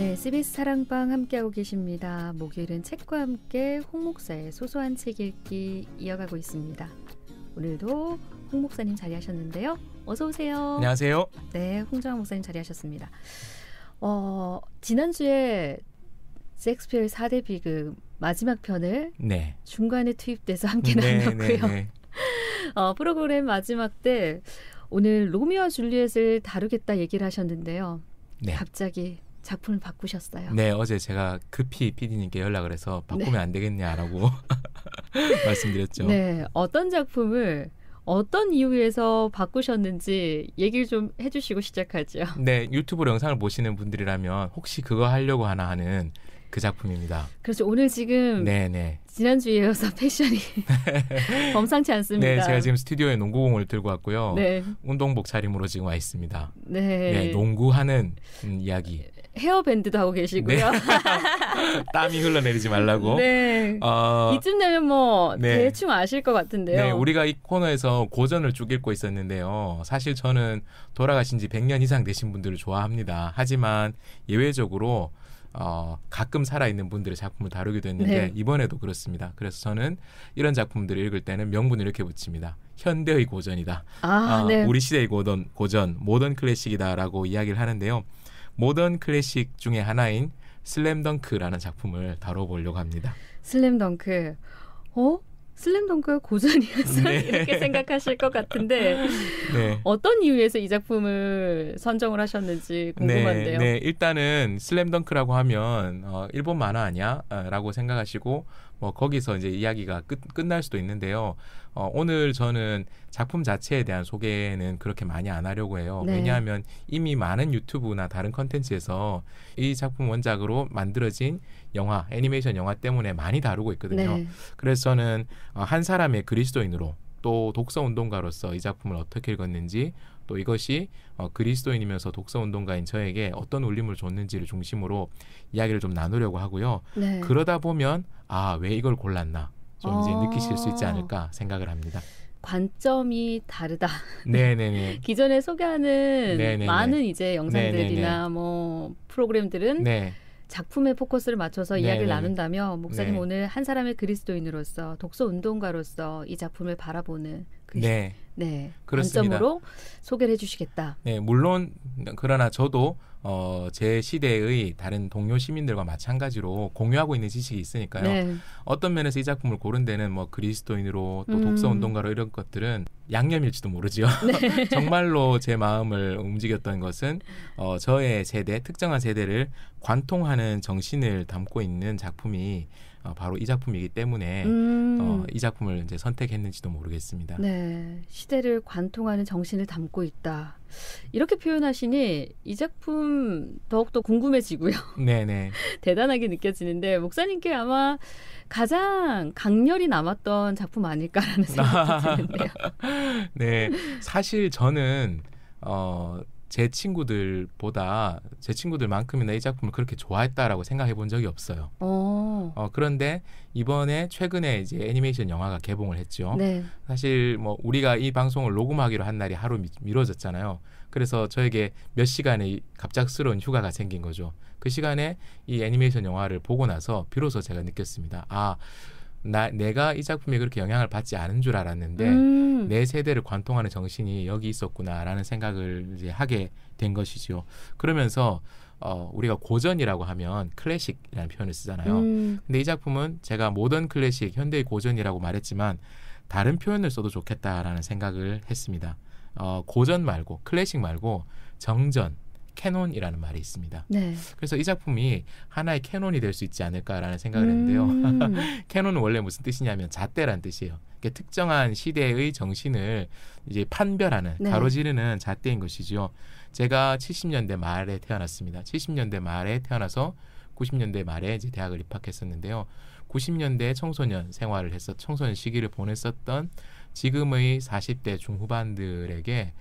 네, CBS 사랑방 함께하고 계십니다. 목요일은 책과 함께 홍 목사의 소소한 책 읽기 이어가고 있습니다. 오늘도 홍 목사님 자리하셨는데요. 어서 오세요. 안녕하세요. 네, 홍정학 목사님 자리하셨습니다. 지난주에 셰익스피어의 4대 비극 마지막 편을 네. 중간에 투입돼서 함께 나눴고요. 프로그램 마지막 때 오늘 로미오와 줄리엣을 다루겠다 얘기를 하셨는데요. 네. 갑자기 작품을 바꾸셨어요. 네, 어제 제가 급히 PD님께 연락을 해서 바꾸면 안 되겠냐라고 말씀드렸죠. 네, 어떤 작품을 어떤 이유에서 바꾸셨는지 얘기를 좀 해주시고 시작하죠. 네, 유튜브로 영상을 보시는 분들이라면 혹시 그거 하려고 하나 하는 그 작품입니다. 그렇죠. 오늘 지금 지난주에 이어서 패션이 범상치 않습니다. 네, 제가 지금 스튜디오에 농구공을 들고 왔고요. 네. 운동복 차림으로 지금 와 있습니다. 네, 농구하는 이야기. 헤어밴드도 하고 계시고요. 네. 땀이 흘러내리지 말라고. 네. 이쯤 되면 대충 아실 것 같은데요. 네, 우리가 이 코너에서 고전을 쭉 읽고 있었는데요. 사실 저는 돌아가신 지 100년 이상 되신 분들을 좋아합니다. 하지만 예외적으로 가끔 살아있는 분들의 작품을 다루기도 했는데 이번에도 그렇습니다. 그래서 저는 이런 작품들을 읽을 때는 명분을 이렇게 붙입니다. 현대의 고전이다. 우리 시대의 고전, 모던 클래식이다라고 이야기를 하는데요. 모던 클래식 중에 하나인 슬램덩크라는 작품을 다뤄보려고 합니다. 슬램덩크. 슬램덩크가 고전이었어요. 이렇게 생각하실 것 같은데 어떤 이유에서 이 작품을 선정을 하셨는지 궁금한데요. 네, 일단은 슬램덩크라고 하면 일본 만화 아니야? 라고 생각하시고 거기서 이제 이야기가 끝날 수도 있는데요. 오늘 저는 작품 자체에 대한 소개는 그렇게 많이 안 하려고 해요. 왜냐하면 이미 많은 유튜브나 다른 컨텐츠에서 이 작품 원작으로 만들어진 영화, 애니메이션 영화 때문에 많이 다루고 있거든요. 그래서 저는 한 사람의 그리스도인으로 또 독서운동가로서 이 작품을 어떻게 읽었는지 또 이것이 그리스도인이면서 독서운동가인 저에게 어떤 울림을 줬는지를 중심으로 이야기를 좀 나누려고 하고요. 그러다 보면 왜 이걸 골랐나 좀 이제 느끼실 수 있지 않을까 생각을 합니다. 관점이 다르다. 네네네. 기존에 소개하는 많은 이제 영상들이나 프로그램들은 작품에 포커스를 맞춰서 이야기를 나눈다면 목사님 오늘 한 사람의 그리스도인으로서 독서 운동가로서 이 작품을 바라보는 관점으로 소개를 해주시겠다. 네, 물론 그러나 저도 제 시대의 다른 동료 시민들과 마찬가지로 공유하고 있는 지식이 있으니까요. 어떤 면에서 이 작품을 고른 데는 그리스도인으로 또 독서운동가로 이런 것들은 양념일지도 모르죠. 정말로 제 마음을 움직였던 것은 저의 세대, 특정한 세대를 관통하는 정신을 담고 있는 작품이 바로 이 작품이기 때문에 이 작품을 이제 선택했는지도 모르겠습니다. 네, 시대를 관통하는 정신을 담고 있다. 이렇게 표현하시니 이 작품 더욱더 궁금해지고요. 네네. 대단하게 느껴지는데 목사님께 아마 가장 강렬히 남았던 작품 아닐까라는 생각이 드는데요. 네, 사실 저는 제 친구들만큼이나 이 작품을 그렇게 좋아했다라고 생각해 본 적이 없어요. 그런데 이번에 최근에 이제 애니메이션 영화가 개봉을 했죠. 사실 우리가 이 방송을 녹음하기로 한 날이 하루 미뤄졌잖아요. 그래서 저에게 몇 시간의 갑작스러운 휴가가 생긴 거죠. 그 시간에 이 애니메이션 영화를 보고 나서 비로소 제가 느꼈습니다. 내가 이 작품에 그렇게 영향을 받지 않은 줄 알았는데 내 세대를 관통하는 정신이 여기 있었구나라는 생각을 이제 하게 된 것이죠. 그러면서 우리가 고전이라고 하면 클래식이라는 표현을 쓰잖아요. 근데 이 작품은 제가 모던 클래식, 현대의 고전이라고 말했지만 다른 표현을 써도 좋겠다라는 생각을 했습니다. 고전 말고 클래식 말고 정전, 캐논이라는 말이 있습니다. 그래서 이 작품이 하나의 캐논이 될 수 있지 않을까라는 생각을 했는데요. 캐논은 원래 무슨 뜻이냐면 잣대란 뜻이에요. 그러니까 특정한 시대의 정신을 이제 판별하는, 가로지르는 잣대인 것이죠. 제가 70년대 말에 태어났습니다. 70년대 말에 태어나서 90년대 말에 이제 대학을 입학했었는데요. 90년대 청소년 생활을 청소년 시기를 보냈었던 지금의 40대 중후반들에게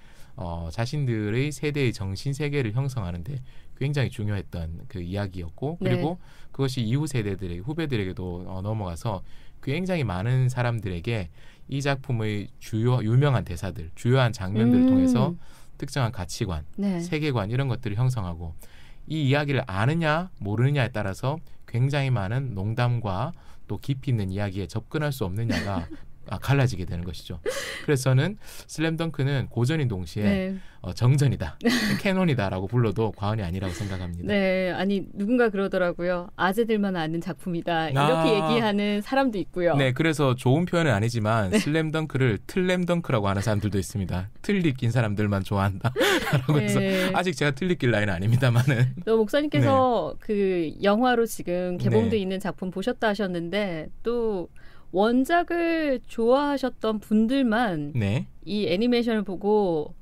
자신들의 세대의 정신 세계를 형성하는데 굉장히 중요했던 그 이야기였고 그리고 그것이 이후 세대들에게 후배들에게도 넘어가서 굉장히 많은 사람들에게 이 작품의 유명한 대사들, 주요한 장면들을 통해서 특정한 가치관, 세계관 이런 것들을 형성하고 이 이야기를 아느냐 모르느냐에 따라서 굉장히 많은 농담과 또 깊이 있는 이야기에 접근할 수 없느냐가 갈라지게 되는 것이죠. 그래서 저는 슬램덩크는 고전인 동시에 네. 정전이다, 캐논이다라고 불러도 과언이 아니라고 생각합니다. 네, 아니 누군가 그러더라고요. 아재들만 아는 작품이다 이렇게 얘기하는 사람도 있고요. 네, 그래서 좋은 표현은 아니지만 네. 슬램덩크를 틀램덩크라고 하는 사람들도 있습니다. 틀리 낀 사람들만 좋아한다라고 네. 해서 아직 제가 틀리 낄 나이는 아닙니다만은. 또 목사님께서 네. 그 영화로 지금 개봉돼 네. 있는 작품 보셨다 하셨는데 또 원작을 좋아하셨던 분들만 네. 이 애니메이션을 보고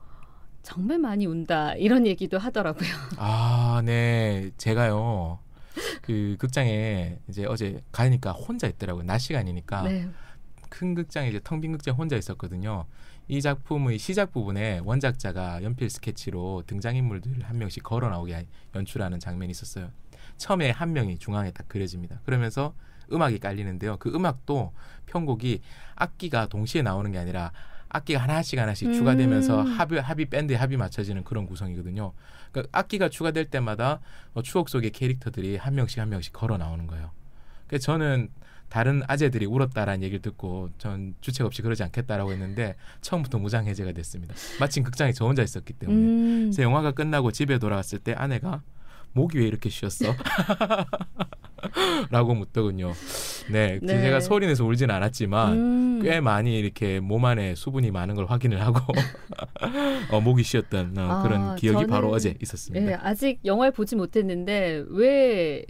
정말 많이 운다 이런 얘기도 하더라고요. 아, 네. 제가요. 그 극장에 이제 어제 가니까 혼자 있더라고요. 낮 시간이니까. 네. 큰 극장에 이제 텅 빈 극장에 혼자 있었거든요. 이 작품의 시작 부분에 원작자가 연필 스케치로 등장인물들을 한 명씩 걸어 나오게 연출하는 장면이 있었어요. 처음에 한 명이 중앙에 딱 그려집니다. 그러면서 음악이 깔리는데요. 그 음악도 편곡이 악기가 동시에 나오는 게 아니라 악기가 하나씩 추가되면서 합이 밴드에 합이 맞춰지는 그런 구성이거든요. 그러니까 악기가 추가될 때마다 추억 속의 캐릭터들이 한 명씩 걸어 나오는 거예요. 그래서 저는 다른 아재들이 울었다라는 얘기를 듣고 전 주책 없이 그러지 않겠다라고 했는데 처음부터 무장해제가 됐습니다. 마침 극장에 저 혼자 있었기 때문에. 그래서 영화가 끝나고 집에 돌아갔을 때 아내가 목이 왜 이렇게 쉬었어? 라고 묻더군요. 네, 네. 제가 소리 내서 울지는 않았지만 꽤 많이 이렇게 몸 안에 수분이 많은 걸 확인을 하고 목이 쉬었던 그런 기억이 바로 어제 있었습니다. 네, 아직 영화를 보지 못했는데 왜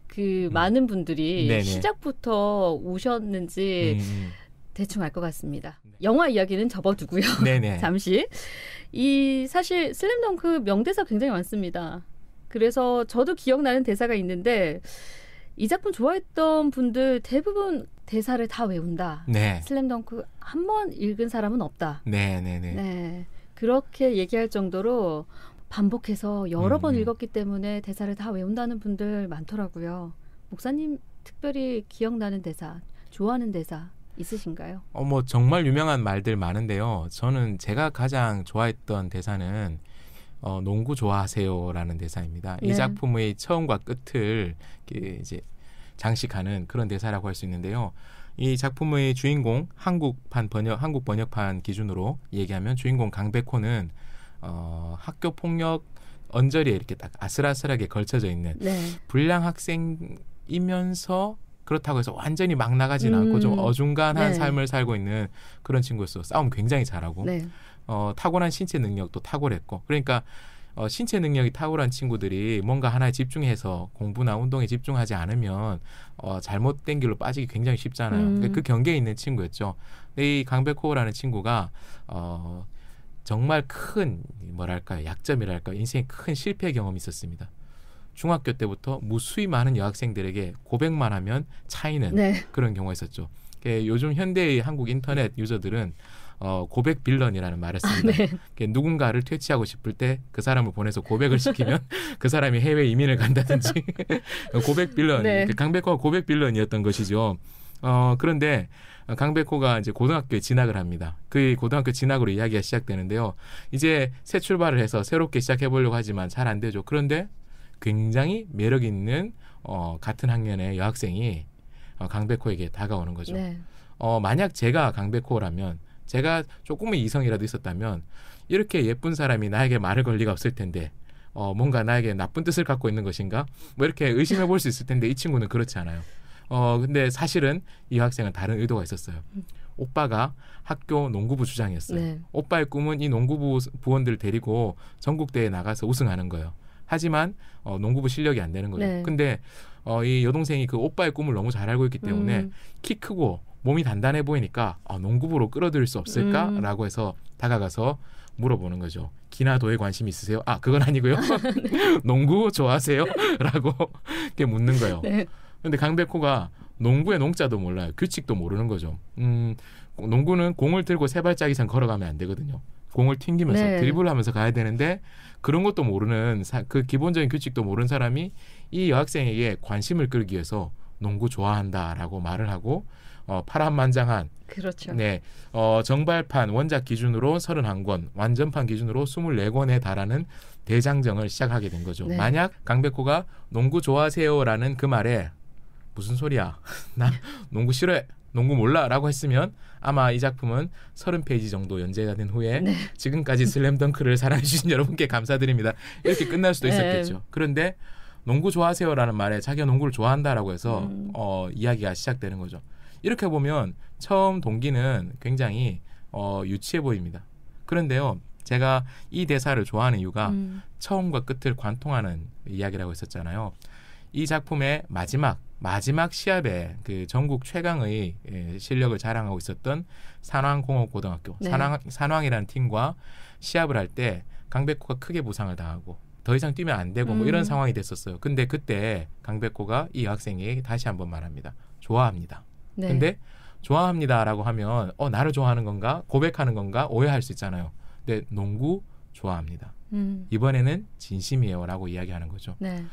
그 많은 분들이 네네. 시작부터 우셨는지 대충 알 것 같습니다. 영화 이야기는 접어두고요. 잠시. 사실 슬램덩크 명대사 굉장히 많습니다. 그래서 저도 기억나는 대사가 있는데 이 작품 좋아했던 분들 대부분 대사를 다 외운다. 네. 슬램덩크 한 번 읽은 사람은 없다. 네. 그렇게 얘기할 정도로 반복해서 여러 번 읽었기 때문에 대사를 다 외운다는 분들 많더라고요. 목사님 특별히 기억나는 대사, 좋아하는 대사 있으신가요? 뭐 정말 유명한 말들 많은데요. 저는 제가 가장 좋아했던 대사는 농구 좋아하세요라는 대사입니다. 네. 이 작품의 처음과 끝을 이제 장식하는 그런 대사라고 할 수 있는데요. 이 작품의 주인공 한국 번역판 기준으로 얘기하면 주인공 강백호는 학교 폭력 언저리에 이렇게 딱 아슬아슬하게 걸쳐져 있는 네. 불량 학생이면서 그렇다고 해서 완전히 막 나가지는 않고 좀 어중간한 네. 삶을 살고 있는 그런 친구였어. 싸움 굉장히 잘하고 네. 타고난 신체 능력도 탁월했고 그러니까 신체 능력이 탁월한 친구들이 뭔가 하나에 집중해서 공부나 운동에 집중하지 않으면 잘못된 길로 빠지기 굉장히 쉽잖아요. 그 경계에 있는 친구였죠. 이 강백호라는 친구가 정말 큰 약점이랄까 인생의 큰 실패 경험이 있었습니다. 중학교 때부터 무수히 많은 여학생들에게 고백만 하면 차이는 네. 그런 경우가 있었죠. 요즘 현대의 한국 인터넷 유저들은 고백 빌런이라는 말을 씁니다. 네. 누군가를 퇴치하고 싶을 때 그 사람을 보내서 고백을 시키면 그 사람이 해외 이민을 간다든지 고백 빌런, 네. 강백호가 고백 빌런이었던 것이죠. 그런데 강백호가 이제 고등학교에 진학을 합니다. 그 고등학교 진학으로 이야기가 시작되는데요. 이제 새 출발을 해서 새롭게 시작해보려고 하지만 잘 안 되죠. 그런데 굉장히 매력 있는 같은 학년의 여학생이 강백호에게 다가오는 거죠. 네. 만약 제가 강백호라면 제가 조금의 이성이라도 있었다면 이렇게 예쁜 사람이 나에게 말을 걸 리가 없을 텐데 뭔가 나에게 나쁜 뜻을 갖고 있는 것인가? 뭐 이렇게 의심해 볼 수 있을 텐데 이 친구는 그렇지 않아요. 근데 사실은 이 학생은 다른 의도가 있었어요. 오빠가 학교 농구부 주장이었어요. 네. 오빠의 꿈은 이 농구부 부원들을 데리고 전국대회에 나가서 우승하는 거예요. 하지만 농구부 실력이 안 되는 거죠. 네. 근데 이 여동생이 그 오빠의 꿈을 너무 잘 알고 있기 때문에 키 크고 몸이 단단해 보이니까 농구부로 끌어들일 수 없을까라고 해서 다가가서 물어보는 거죠. 기나도에 관심 있으세요? 그건 아니고요. 농구 좋아하세요? 라고 이렇게 묻는 거예요. 네. 근데 강백호가 농구의 농자도 몰라요. 규칙도 모르는 거죠. 농구는 공을 들고 세 발짝 이상 걸어가면 안 되거든요. 공을 튕기면서 네. 드리블을 하면서 가야 되는데 그런 것도 모르는 그 기본적인 규칙도 모르는 사람이 이 여학생에게 관심을 끌기 위해서 농구 좋아한다라고 말을 하고 파란만장한 그렇죠. 네, 정발판 원작 기준으로 31권, 완전판 기준으로 24권에 달하는 대장정을 시작하게 된 거죠. 네. 만약 강백호가 농구 좋아하세요라는 그 말에 무슨 소리야? 나 농구 싫어해. 농구 몰라 라고 했으면 아마 이 작품은 30페이지 정도 연재가 된 후에 네. 지금까지 슬램덩크를 사랑해 주신 여러분께 감사드립니다. 이렇게 끝날 수도 있었겠죠. 네. 그런데 농구 좋아하세요라는 말에 자기가 농구를 좋아한다라고 해서 이야기가 시작되는 거죠. 이렇게 보면 처음 동기는 굉장히 유치해 보입니다. 그런데요. 제가 이 대사를 좋아하는 이유가 처음과 끝을 관통하는 이야기라고 했었잖아요. 이 작품의 마지막 시합에 그 전국 최강의 실력을 자랑하고 있었던 산왕공업고등학교 네. 산왕이라는 팀과 시합을 할 때 강백호가 크게 부상을 당하고 더 이상 뛰면 안 되고 뭐 이런 상황이 됐었어요. 근데 그때 강백호가 이 여학생에게 다시 한번 말합니다. 좋아합니다. 네. 근데 좋아합니다라고 하면 나를 좋아하는 건가 고백하는 건가 오해할 수 있잖아요. 근데 농구 좋아합니다. 이번에는 진심이에요라고 이야기하는 거죠. 네.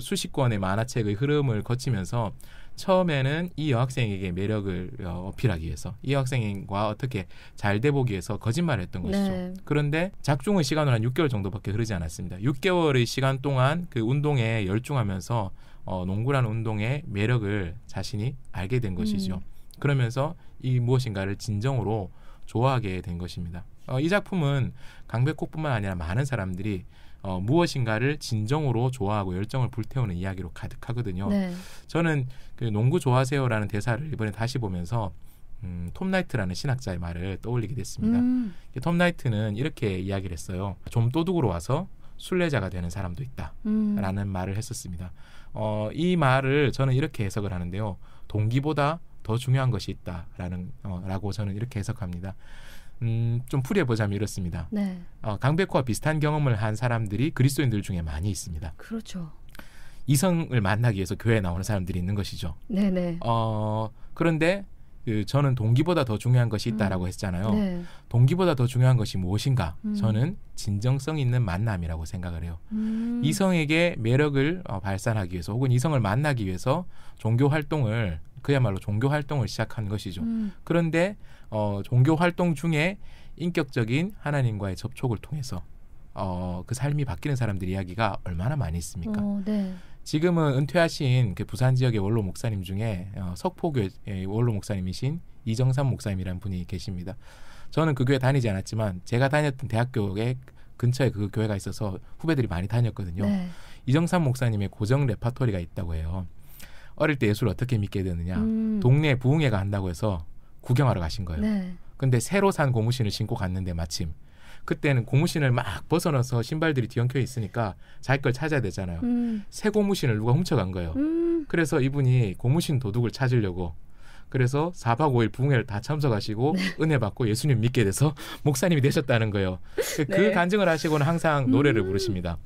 수십 권의 만화책의 흐름을 거치면서 처음에는 이 여학생에게 매력을 어필하기 위해서 이 여학생과 어떻게 잘 돼보기 위해서 거짓말을 했던 것이죠. 네. 그런데 작중의 시간은 한 6개월 정도밖에 흐르지 않았습니다. 6개월의 시간 동안 그 운동에 열중하면서 농구라는 운동의 매력을 자신이 알게 된 것이죠. 그러면서 이 무엇인가를 진정으로 좋아하게 된 것입니다. 이 작품은 강백호뿐만 아니라 많은 사람들이 무엇인가를 진정으로 좋아하고 열정을 불태우는 이야기로 가득하거든요. 네. 저는 그 농구 좋아하세요라는 대사를 이번에 다시 보면서 톰 나이트라는 신학자의 말을 떠올리게 됐습니다. 톰 나이트는 이렇게 이야기를 했어요. 좀 도둑으로 와서 순례자가 되는 사람도 있다라는 말을 했었습니다. 이 말을 저는 이렇게 해석을 하는데요. 동기보다 더 중요한 것이 있다라고 저는 이렇게 해석합니다. 좀 풀이해보자면 이렇습니다. 네. 강백호와 비슷한 경험을 한 사람들이 그리스도인들 중에 많이 있습니다. 그렇죠. 이성을 만나기 위해서 교회에 나오는 사람들이 있는 것이죠. 네네. 그런데 저는 동기보다 더 중요한 것이 있다라고 했잖아요. 네. 동기보다 더 중요한 것이 무엇인가? 저는 진정성 있는 만남이라고 생각을 해요. 이성에게 매력을 발산하기 위해서 혹은 이성을 만나기 위해서 종교 활동을 그야말로 종교 활동을 시작한 것이죠. 그런데 종교 활동 중에 인격적인 하나님과의 접촉을 통해서 그 삶이 바뀌는 사람들 이야기가 얼마나 많이 있습니까? 네. 지금은 은퇴하신 그 부산 지역의 원로 목사님 중에 석포교회 원로 목사님이신 이정삼 목사님이라는 분이 계십니다. 저는 그 교회 다니지 않았지만 제가 다녔던 대학교에 근처에 그 교회가 있어서 후배들이 많이 다녔거든요. 네. 이정삼 목사님의 고정 레파토리가 있다고 해요. 어릴 때 예수를 어떻게 믿게 되느냐. 동네에 부흥회가 한다고 해서 구경하러 가신 거예요. 네. 근데 새로 산 고무신을 신고 갔는데 마침 그때는 고무신을 막 벗어나서 신발들이 뒤엉켜 있으니까 자기 걸 찾아야 되잖아요. 새 고무신을 누가 훔쳐간 거예요. 그래서 이분이 고무신 도둑을 찾으려고 그래서 4박 5일 부흥회를 다 참석하시고 네. 은혜 받고 예수님 믿게 돼서 목사님이 되셨다는 거예요. 네. 그 간증을 하시고는 항상 노래를 부르십니다.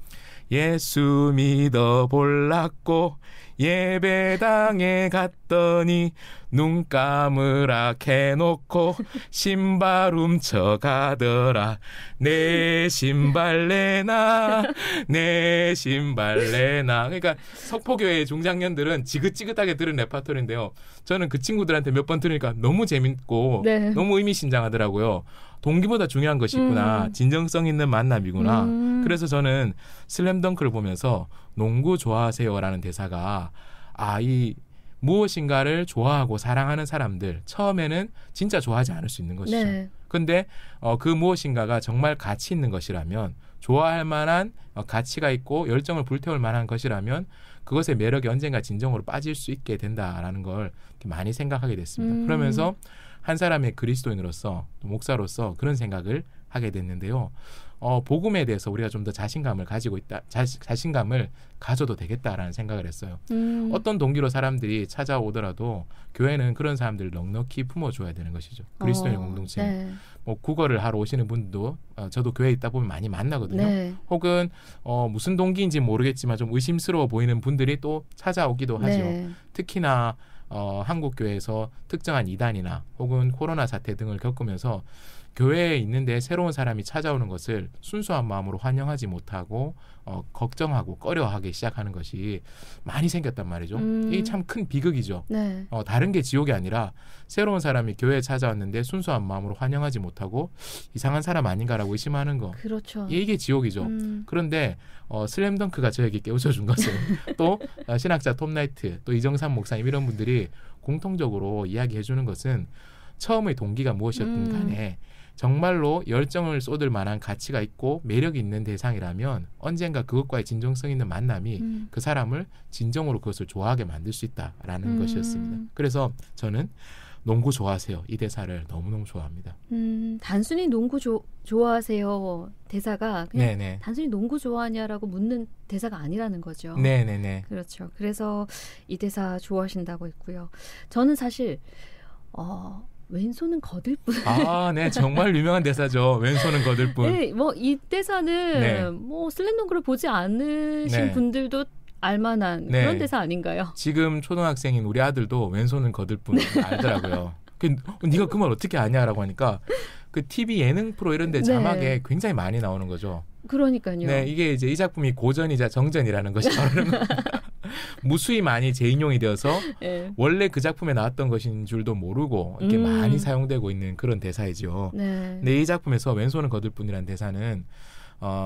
예수 믿어 볼랐고 예배당에 갔더니 눈 감으라 해놓고 신발 훔쳐가더라. 내 신발 내놔 내 신발 내놔. 그러니까 석포교회 중장년들은 지긋지긋하게 들은 레파토리인데요. 저는 그 친구들한테 몇 번 들으니까 너무 재밌고 네. 너무 의미심장하더라고요. 동기보다 중요한 것이 있구나. 진정성 있는 만남이구나. 그래서 저는 슬램덩크를 보면서 농구 좋아하세요라는 대사가 이 무엇인가를 좋아하고 사랑하는 사람들 처음에는 진짜 좋아하지 않을 수 있는 것이죠. 네. 근데 그 무엇인가가 정말 가치 있는 것이라면 좋아할 만한 가치가 있고 열정을 불태울 만한 것이라면 그것의 매력이 언젠가 진정으로 빠질 수 있게 된다라는 걸 많이 생각하게 됐습니다. 그러면서 한 사람의 그리스도인으로서 목사로서 그런 생각을 하게 됐는데요. 복음에 대해서 우리가 좀 더 자신감을 가지고 있다, 자신감을 가져도 되겠다라는 생각을 했어요. 어떤 동기로 사람들이 찾아오더라도 교회는 그런 사람들을 넉넉히 품어줘야 되는 것이죠. 그리스도인의 공동체. 네. 뭐 국어를 하러 오시는 분도 저도 교회에 있다 보면 많이 만나거든요. 네. 혹은 무슨 동기인지 모르겠지만 좀 의심스러워 보이는 분들이 또 찾아오기도 하죠. 네. 특히나 한국 교회에서 특정한 이단이나 혹은 코로나 사태 등을 겪으면서 교회에 있는데 새로운 사람이 찾아오는 것을 순수한 마음으로 환영하지 못하고 걱정하고 꺼려하기 시작하는 것이 많이 생겼단 말이죠. 이게 참 큰 비극이죠. 네. 다른 게 지옥이 아니라 새로운 사람이 교회에 찾아왔는데 순수한 마음으로 환영하지 못하고 이상한 사람 아닌가라고 의심하는 거. 그렇죠. 이게 지옥이죠. 그런데 슬램덩크가 저에게 깨우쳐준 것은 또 신학자 톰 라이트, 또 이정삼 목사님 이런 분들이 공통적으로 이야기해 주는 것은 처음의 동기가 무엇이었든 간에 정말로 열정을 쏟을 만한 가치가 있고 매력이 있는 대상이라면 언젠가 그것과의 진정성 있는 만남이 그 사람을 진정으로 그것을 좋아하게 만들 수 있다라는 것이었습니다. 그래서 저는 농구 좋아하세요. 이 대사를 너무너무 좋아합니다. 단순히 농구 좋아하세요 대사가 그냥 네네. 단순히 농구 좋아하냐라고 묻는 대사가 아니라는 거죠. 네네네. 그렇죠. 그래서 이 대사 좋아하신다고 했고요. 저는 사실 왼손은 거들 뿐. 아, 네, 정말 유명한 대사죠. 왼손은 거들 뿐. 네, 뭐 이 대사는 네. 뭐 슬램덩크를 보지 않으신 네. 분들도 알만한 네. 그런 대사 아닌가요? 지금 초등학생인 우리 아들도 왼손은 거들 뿐 알더라고요. 네가 그 말 어떻게 아냐라고 하니까 그 TV 예능 프로 이런 데 자막에 네. 굉장히 많이 나오는 거죠. 그러니까요. 네, 이게 이제 이 작품이 고전이자 정전이라는 것이 바로 무수히 많이 재인용이 되어서 네. 원래 그 작품에 나왔던 것인 줄도 모르고 이렇게 많이 사용되고 있는 그런 대사이죠. 네. 근데 이 작품에서 왼손은 거들 뿐이라는 대사는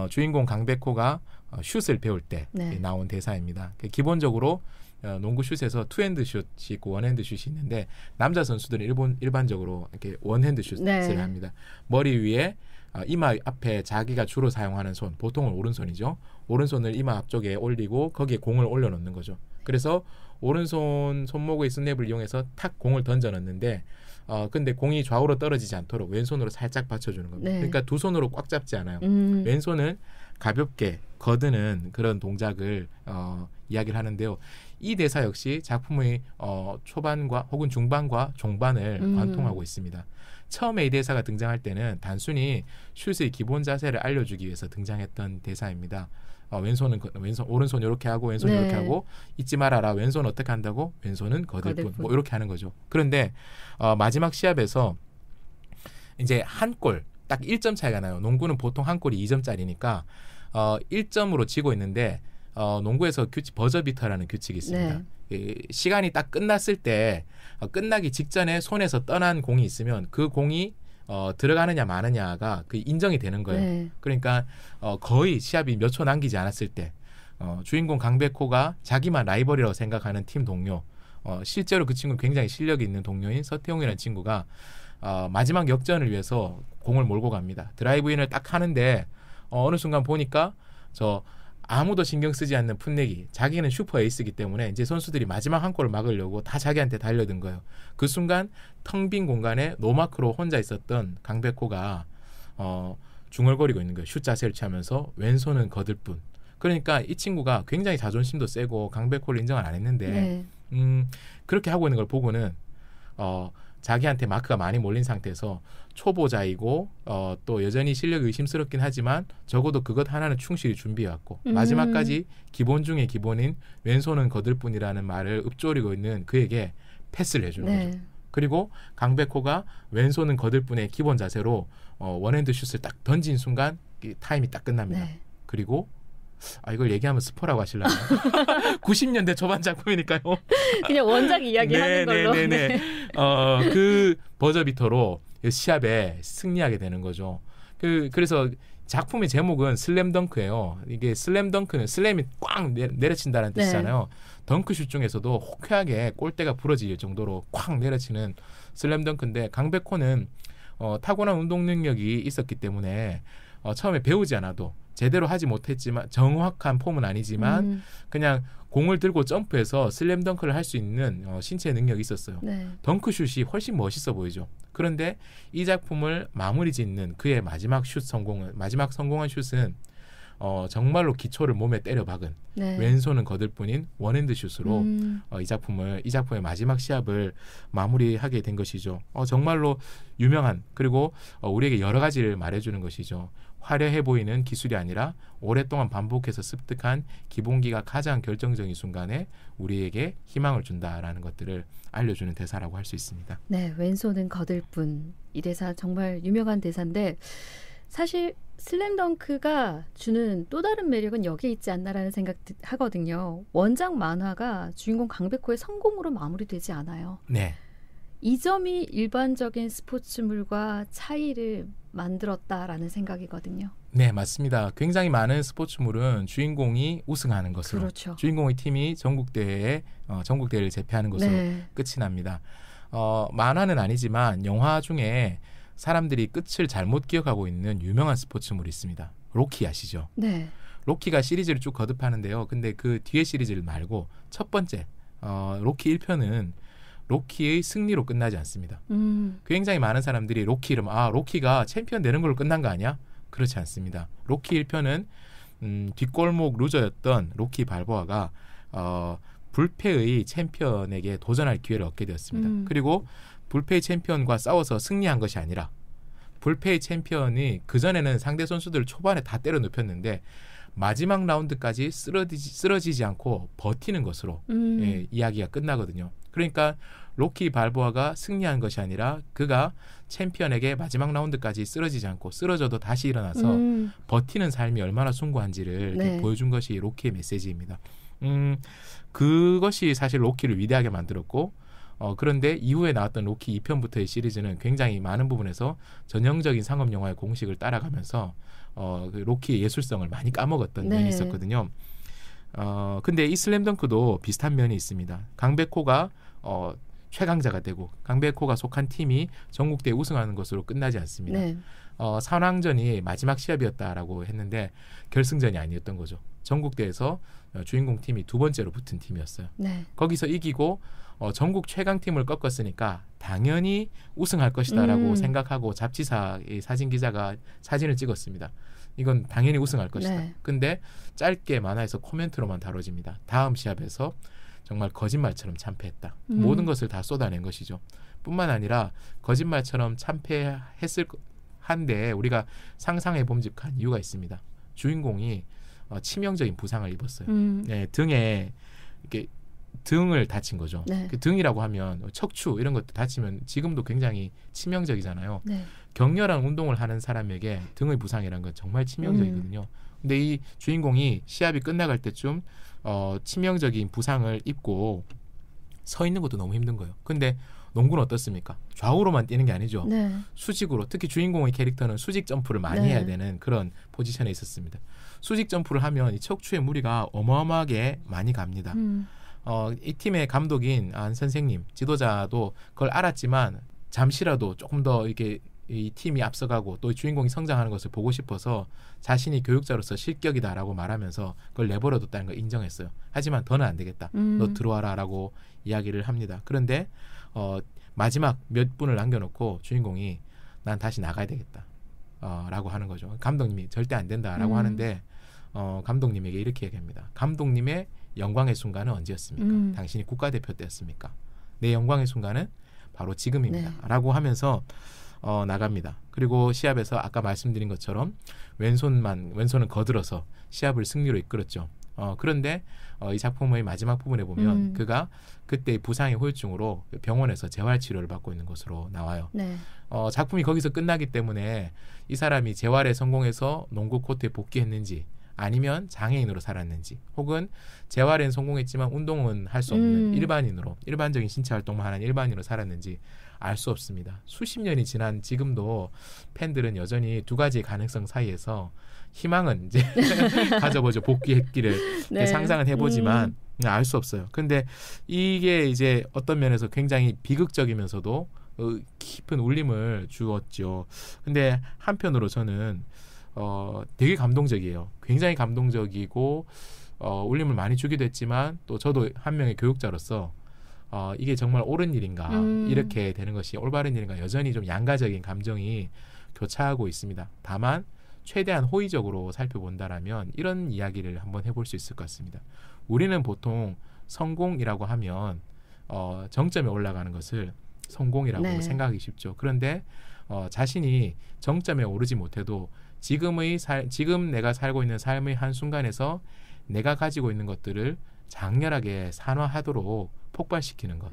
주인공 강백호가 슛을 배울 때 네. 나온 대사입니다. 기본적으로 농구 슛에서 투핸드 슛이 있고 원핸드 슛이 있는데 남자 선수들은 일반적으로 이렇게 원핸드 슛을 네. 합니다. 머리 위에 이마 앞에 자기가 주로 사용하는 손, 보통은 오른손이죠. 오른손을 이마 앞쪽에 올리고 거기에 공을 올려놓는 거죠. 그래서 오른손 손목의 스냅을 이용해서 탁 공을 던져넣는데 근데 공이 좌우로 떨어지지 않도록 왼손으로 살짝 받쳐주는 겁니다. 네. 그러니까 두 손으로 꽉 잡지 않아요. 왼손을 가볍게 거드는 그런 동작을 이야기를 하는데요. 이 대사 역시 작품의 초반과 혹은 중반과 종반을 관통하고 있습니다. 처음에 이 대사가 등장할 때는 단순히 슛의 기본 자세를 알려주기 위해서 등장했던 대사입니다. 오른손 이렇게 하고 왼손 네. 이렇게 하고 잊지 말아라. 왼손 어떻게 한다고? 왼손은 거들 뿐. 뭐 이렇게 하는 거죠. 그런데 마지막 시합에서 이제 한 골, 딱 1점 차이가 나요. 농구는 보통 한 골이 2점짜리니까 1점으로 지고 있는데 농구에서 버저비터라는 규칙이 있습니다. 네. 시간이 딱 끝났을 때 끝나기 직전에 손에서 떠난 공이 있으면 그 공이 들어가느냐 마느냐가 그 인정이 되는 거예요. 네. 그러니까 거의 시합이 몇 초 남기지 않았을 때 주인공 강백호가 자기만 라이벌이라고 생각하는 팀 동료, 실제로 그 친구는 굉장히 실력이 있는 동료인 서태웅이라는 친구가 마지막 역전을 위해서 공을 몰고 갑니다. 드라이브인을 딱 하는데 어느 순간 보니까 아무도 신경 쓰지 않는 풋내기, 자기는 슈퍼 에이스이기 때문에 이제 선수들이 마지막 한 골을 막으려고 다 자기한테 달려든 거예요. 그 순간 텅 빈 공간에 노마크로 혼자 있었던 강백호가 중얼거리고 있는 거예요. 슛 자세를 취하면서 왼손은 거들 뿐. 그러니까 이 친구가 굉장히 자존심도 세고 강백호를 인정을 안 했는데 네. 그렇게 하고 있는 걸 보고는 자기한테 마크가 많이 몰린 상태에서 초보자이고 또 여전히 실력이 의심스럽긴 하지만 적어도 그것 하나는 충실히 준비해왔고 마지막까지 기본 중에 기본인 왼손은 거들 뿐이라는 말을 읊조리고 있는 그에게 패스를 해주는 네. 거죠. 그리고 강백호가 왼손은 거들 뿐의 기본 자세로 원핸드 슛을 딱 던진 순간 타임이 딱 끝납니다. 네. 그리고 이걸 얘기하면 스포라고 하시려나요? 90년대 초반 작품이니까요. 그냥 원작 이야기 하는 걸로. 네네네. 그 버저비터로 시합에 승리하게 되는 거죠. 그래서 작품의 제목은 슬램덩크예요. 이게 슬램덩크는 슬램이 꽝 내려친다는 뜻이잖아요. 네. 덩크슛 중에서도 호쾌하게 골대가 부러질 정도로 꽝 내려치는 슬램덩크인데 강백호는 타고난 운동 능력이 있었기 때문에 처음에 배우지 않아도 제대로 하지 못했지만 정확한 폼은 아니지만 그냥 공을 들고 점프해서 슬램덩크를 할 수 있는 신체 능력이 있었어요. 네. 덩크슛이 훨씬 멋있어 보이죠. 그런데 이 작품을 마무리 짓는 그의 마지막 성공한 슛은 정말로 기초를 몸에 때려 박은 네. 왼손은 거들 뿐인 원핸드 슛으로 이 작품의 마지막 시합을 마무리하게 된 것이죠. 정말로 유명한 그리고 우리에게 여러 가지를 말해주는 것이죠. 화려해 보이는 기술이 아니라 오랫동안 반복해서 습득한 기본기가 가장 결정적인 순간에 우리에게 희망을 준다라는 것들을 알려주는 대사라고 할 수 있습니다. 네, 왼손은 거들 뿐. 이 대사 정말 유명한 대사인데 사실 슬램덩크가 주는 또 다른 매력은 여기에 있지 않나라는 생각하거든요. 원작 만화가 주인공 강백호의 성공으로 마무리되지 않아요. 네. 이 점이 일반적인 스포츠물과 차이를 만들었다라는 생각이거든요. 네, 맞습니다. 굉장히 많은 스포츠물은 주인공이 우승하는 것으로, 그렇죠. 주인공의 팀이 전국대회를 제패하는 것으로 네. 끝이 납니다. 만화는 아니지만 영화 중에 사람들이 끝을 잘못 기억하고 있는 유명한 스포츠물이 있습니다. 로키 아시죠? 네. 로키가 시리즈를 쭉 거듭하는데요. 근데 그 뒤에 시리즈를 말고 첫 번째 로키 1편은 로키의 승리로 끝나지 않습니다. 굉장히 많은 사람들이 로키 이름 로키가 챔피언 되는 걸로 끝난 거 아니야? 그렇지 않습니다. 로키 1편은 뒷골목 루저였던 로키 발보아가 불패의 챔피언에게 도전할 기회를 얻게 되었습니다. 그리고 불패의 챔피언과 싸워서 승리한 것이 아니라 불패의 챔피언이 그전에는 상대 선수들을 초반에 다 때려 눕혔는데 마지막 라운드까지 쓰러지지 않고 버티는 것으로 이야기가 끝나거든요. 그러니까 로키 발보아가 승리한 것이 아니라 그가 챔피언에게 마지막 라운드까지 쓰러지지 않고 쓰러져도 다시 일어나서 버티는 삶이 얼마나 숭고한지를 네. 보여준 것이 로키의 메시지입니다. 그것이 사실 로키를 위대하게 만들었고 그런데 이후에 나왔던 로키 2편부터의 시리즈는 굉장히 많은 부분에서 전형적인 상업영화의 공식을 따라가면서 그 로키의 예술성을 많이 까먹었던 네. 면이 있었거든요. 근데 이 슬램덩크도 비슷한 면이 있습니다. 강백호가 최강자가 되고 강백호가 속한 팀이 전국대회 우승하는 것으로 끝나지 않습니다. 네. 산왕전이 마지막 시합이었다라고 했는데 결승전이 아니었던 거죠. 전국대회에서 주인공 팀이 두 번째로 붙은 팀이었어요. 네. 거기서 이기고 전국 최강팀을 꺾었으니까 당연히 우승할 것이다라고 생각하고 잡지사의 사진기자가 사진을 찍었습니다. 이건 당연히 우승할 것이다. 네. 근데 짧게 만화에서 코멘트로만 다뤄집니다. 다음 시합에서 정말 거짓말처럼 참패했다. 모든 것을 다 쏟아낸 것이죠. 뿐만 아니라 거짓말처럼 참패했을 한데 우리가 상상해 봄직한 이유가 있습니다. 주인공이 치명적인 부상을 입었어요. 네, 등에 이렇게 등을 다친 거죠. 네. 그 등이라고 하면 척추 이런 것도 다치면 지금도 굉장히 치명적이잖아요. 네. 격렬한 운동을 하는 사람에게 등의 부상이라는 건 정말 치명적이거든요. 근데 이 주인공이 시합이 끝나갈 때쯤 치명적인 부상을 입고 서 있는 것도 너무 힘든 거예요. 근데 농구는 어떻습니까? 좌우로만 뛰는 게 아니죠. 네. 수직으로, 특히 주인공의 캐릭터는 수직 점프를 많이 해야 되는 그런 포지션에 있었습니다. 수직 점프를 하면 이 척추에 무리가 어마어마하게 많이 갑니다. 이 팀의 감독인 안 선생님, 지도자도 그걸 알았지만 잠시라도 조금 더 이렇게 이 팀이 앞서가고 또 주인공이 성장하는 것을 보고 싶어서 자신이 교육자로서 실격이다라고 말하면서 그걸 내버려뒀다는 걸 인정했어요. 하지만 더는 안 되겠다. 너 들어와라라고 이야기를 합니다. 그런데 마지막 몇 분을 남겨놓고 주인공이 난 다시 나가야 되겠다 라고 하는 거죠. 감독님이 절대 안 된다라고 하는데 감독님에게 이렇게 얘기합니다. 감독님의 영광의 순간은 언제였습니까? 당신이 국가대표 때였습니까? 내 영광의 순간은 바로 지금입니다. 네. 라고 하면서 나갑니다. 그리고 시합에서 아까 말씀드린 것처럼 왼손은 거들어서 시합을 승리로 이끌었죠. 그런데 이 작품의 마지막 부분에 보면 그가 그때 부상의 후유증으로 병원에서 재활치료를 받고 있는 것으로 나와요. 네. 작품이 거기서 끝나기 때문에 이 사람이 재활에 성공해서 농구 코트에 복귀했는지 아니면 장애인으로 살았는지 혹은 재활엔 성공했지만 운동은 할 수 없는 일반적인 신체 활동만 하는 일반인으로 살았는지 알 수 없습니다. 수십 년이 지난 지금도 팬들은 여전히 두 가지의 가능성 사이에서 희망은 이제 가져보죠. 복귀했기를 네. 상상은 해보지만 알 수 없어요. 근데 이게 이제 어떤 면에서 굉장히 비극적이면서도 깊은 울림을 주었죠. 근데 한편으로 저는 되게 감동적이에요. 굉장히 감동적이고 울림을 많이 주기도 했지만 또 저도 한 명의 교육자로서 이게 정말 옳은 일인가 이렇게 되는 것이 올바른 일인가 여전히 좀 양가적인 감정이 교차하고 있습니다. 다만 최대한 호의적으로 살펴본다라면 이런 이야기를 한번 해볼 수 있을 것 같습니다. 우리는 보통 성공이라고 하면 정점에 올라가는 것을 성공이라고 네. 생각하기 쉽죠. 그런데 자신이 정점에 오르지 못해도 지금 내가 살고 있는 삶의 한순간에서 내가 가지고 있는 것들을 장렬하게 산화하도록 폭발시키는 것.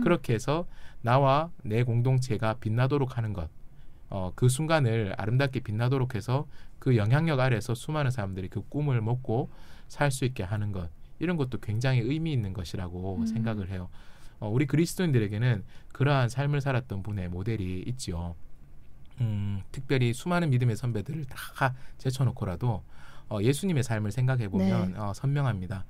그렇게 해서 나와 내 공동체가 빛나도록 하는 것. 그 순간을 아름답게 빛나도록 해서 그 영향력 아래에서 수많은 사람들이 그 꿈을 먹고 살 수 있게 하는 것. 이런 것도 굉장히 의미 있는 것이라고 생각을 해요. 우리 그리스도인들에게는 그러한 삶을 살았던 분의 모델이 있죠. 특별히 수많은 믿음의 선배들을 다 제쳐놓고라도 예수님의 삶을 생각해 보면 선명합니다.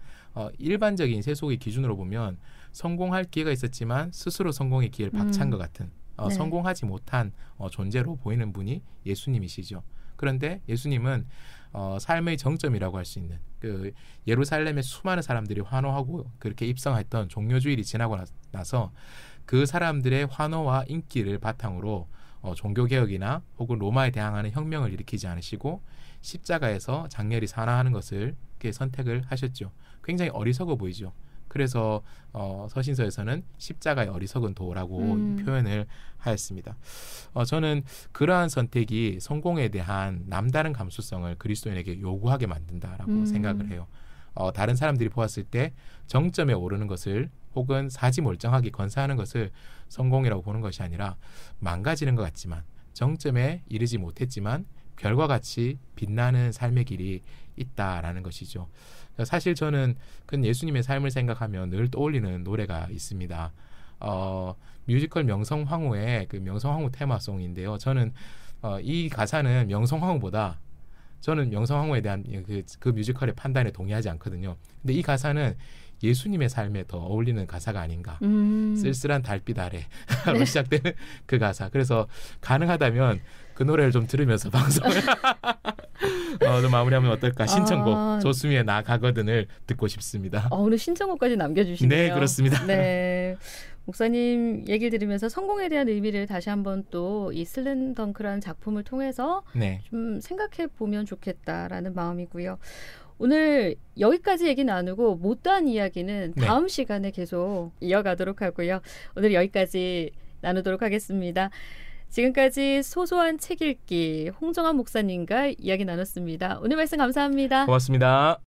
일반적인 세속의 기준으로 보면 성공할 기회가 있었지만 스스로 성공의 기회를 박찬 것 같은 성공하지 못한 존재로 보이는 분이 예수님이시죠. 그런데 예수님은 삶의 정점이라고 할 수 있는 그 예루살렘의 수많은 사람들이 환호하고 그렇게 입성했던 종료주일이 지나고 나서 그 사람들의 환호와 인기를 바탕으로 종교개혁이나 혹은 로마에 대항하는 혁명을 일으키지 않으시고 십자가에서 장렬히 산화하는 것을 선택을 하셨죠. 굉장히 어리석어 보이죠. 그래서 서신서에서는 십자가의 어리석은 도라고 표현을 하였습니다. 저는 그러한 선택이 성공에 대한 남다른 감수성을 그리스도인에게 요구하게 만든다라고 생각을 해요. 다른 사람들이 보았을 때 정점에 오르는 것을 혹은 사지몰정하게 건사하는 것을 성공이라고 보는 것이 아니라 망가지는 것 같지만 정점에 이르지 못했지만 별과 같이 빛나는 삶의 길이 있다라는 것이죠. 사실 저는 그 예수님의 삶을 생각하면 늘 떠올리는 노래가 있습니다. 뮤지컬 명성황후의 그 명성황후 테마송인데요. 저는 이 가사는 명성황후보다 저는 명성황후에 대한 그 뮤지컬의 판단에 동의하지 않거든요. 근데 이 가사는 예수님의 삶에 더 어울리는 가사가 아닌가. 쓸쓸한 달빛 아래로 시작되는 그 가사. 그래서 가능하다면 그 노래를 좀 들으면서 방송을 좀 마무리하면 어떨까. 신청곡 조수미의 나 가거든을 듣고 싶습니다. 오늘 신청곡까지 남겨주시네요. 네, 그렇습니다. 네. 목사님 얘기를 들으면서 성공에 대한 의미를 다시 한번 또 이 슬램덩크라는 작품을 통해서 좀 생각해 보면 좋겠다라는 마음이고요. 오늘 여기까지 얘기 나누고 못다한 이야기는 다음 시간에 계속 이어가도록 하고요. 오늘 여기까지 나누도록 하겠습니다. 지금까지 소소한 책 읽기 홍정한 목사님과 이야기 나눴습니다. 오늘 말씀 감사합니다. 고맙습니다.